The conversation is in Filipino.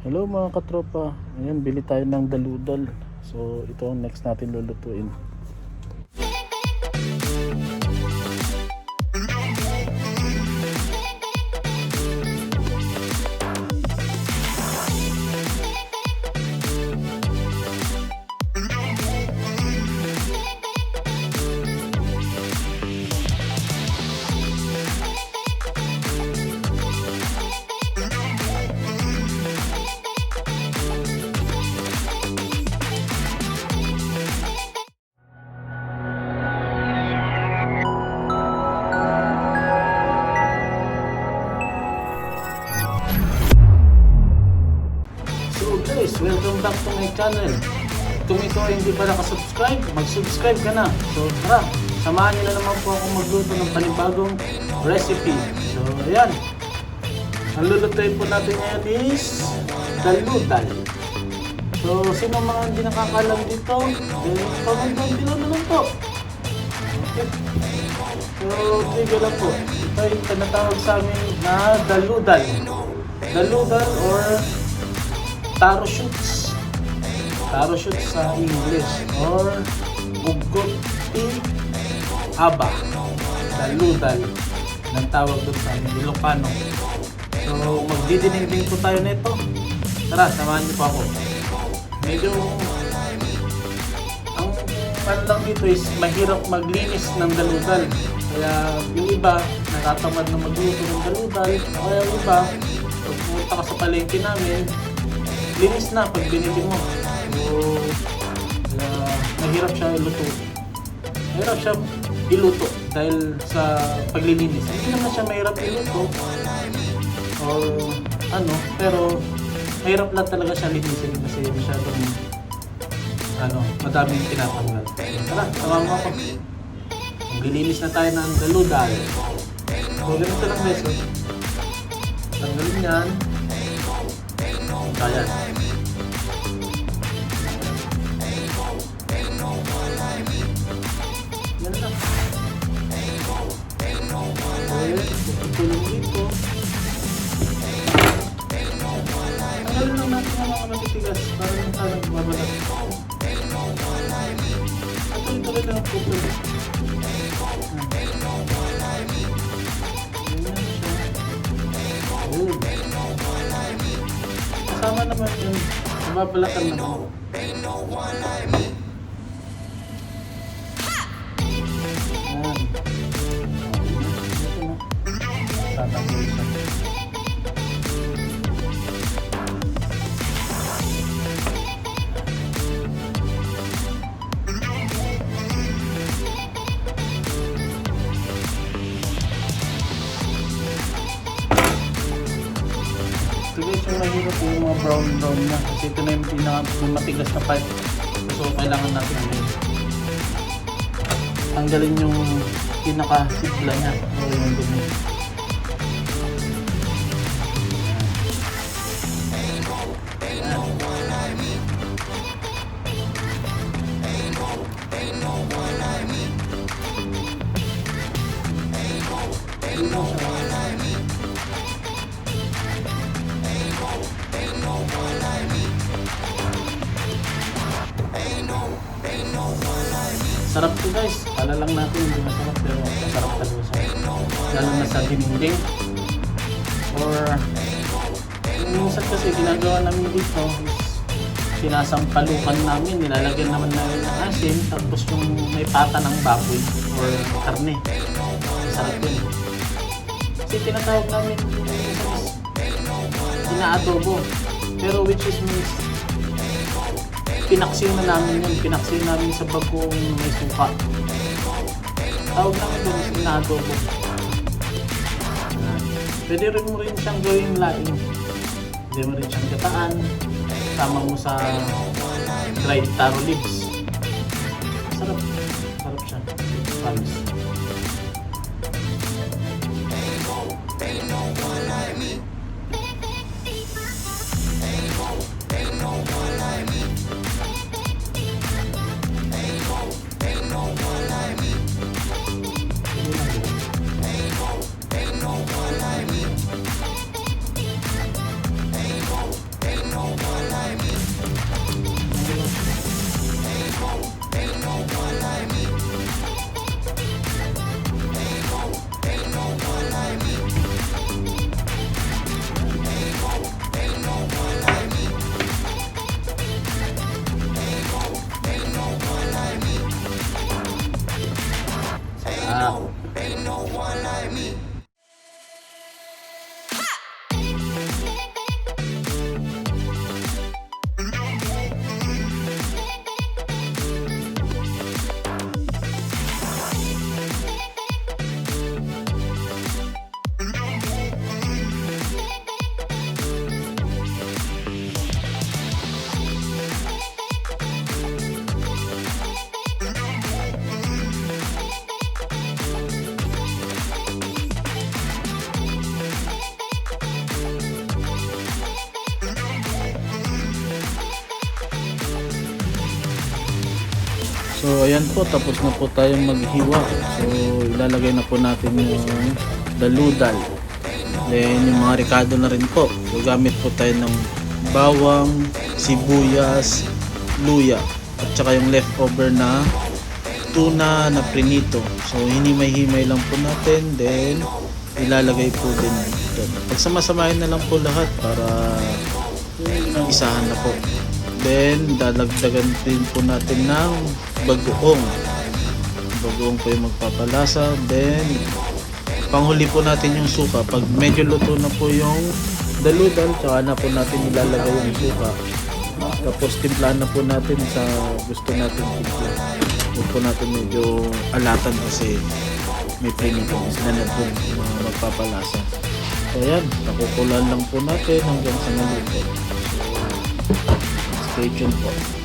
Hello mga katropa. Ayan, bili tayo ng daludal. So ito ang next natin lulutuin. Guys, welcome back to my channel. Kung ikaw ay hindi pa nakasubscribe, mag-subscribe ka na. So tara, samahan niyo na naman po ako magluto ng panibagong recipe. So ayan, ang lulutuin po natin ngayon is daludal. So sino mga hindi nakakalam dito, pamagdang bilo na lang po. Okay. So trigger lang po. Ito yung tinatawag sa amin na daludal. Daludal or Taroshoots. Taroshoots sa English or ugot-i aba. Daludal ng tawag doon sa Ilocano. So magdidinengdeng po tayo nito. Tara, samahan niyo po ako. Medyo ang ano lang dito is mahirap maglinis ng daludal. Kaya yung iba natatamad na magluto ng daludal. Kaya yung iba, pag pumunta ka sa palengke namin, linis na pag binili mo. So, mahirap siya iluto. Mahirap siya iluto dahil sa paglilinis. Hindi naman siya mahirap iluto. Or ano, pero mahirap lang talaga siya linisin kasi masyadong madaming tinatanggal. Tara, tama mo ako. Maglilinis na tayo ng daludal. So, ganito lang guys. Tanggalin yan. Ayan. Yan lang. Okay, tutulong dito. Tanggalin lang natin ang mga matitigas para yung talang mabalat. Tuloy-tuloy lang ang tutulong. Kasama naman yun, mababalatan naman. Ayan. Ito na. Tatanggalin siya. Ito guys yung mahirap yung mga brown na kasi ito na yung matigas na part. So kailangan natin tanggalin yung pinaka-sibla niya o yung dumi. Sarap to guys, kala lang natin hindi masarap pero masarap talaga siya. Lalo na sa dinengdeng. Or minsan kasi ginagawa namin dito is sinasampalukan namin, nilalagyan naman namin ng asin tapos yung may pata ng baboy or karne. Masarap yun. Kasi tinatawag namin inaadobo. Pero which is means pinaksiw na namin yun. Pinaksiw namin sa bagoong may suka. Tawag namin doon is inaadobo. Pwede rin mo rin siyang gawing laing. Pwede mo rin siyang gataan. Sama mo sa dried taro leaves. Sarap. Sarap siya. Promise. So ayan po, tapos na po tayong maghiwa. So ilalagay na po natin yung daludal. Then yung mga ricado na rin po. So gamit po tayo ng bawang, sibuyas, luya, at saka yung leftover na tuna na prinito. So hinimay-himay lang po natin. Then ilalagay po din dito. Pagsamasamahin na lang po lahat para isahan na po. Then dadagdagan din po natin ng bagoong. Bagoong po yung magpapalasa. Then panghuli po natin yung suka. Pag medyo luto na po yung daludal, tsaka na po natin ilalagay yung suka. Tapos timplahan na po natin sa gusto natin timpla. Huwag po natin medyo alatan kasi may prinito na po magpapalasa. So ayan, nakukulan lang po natin hanggang sa maluto. So stay tuned po.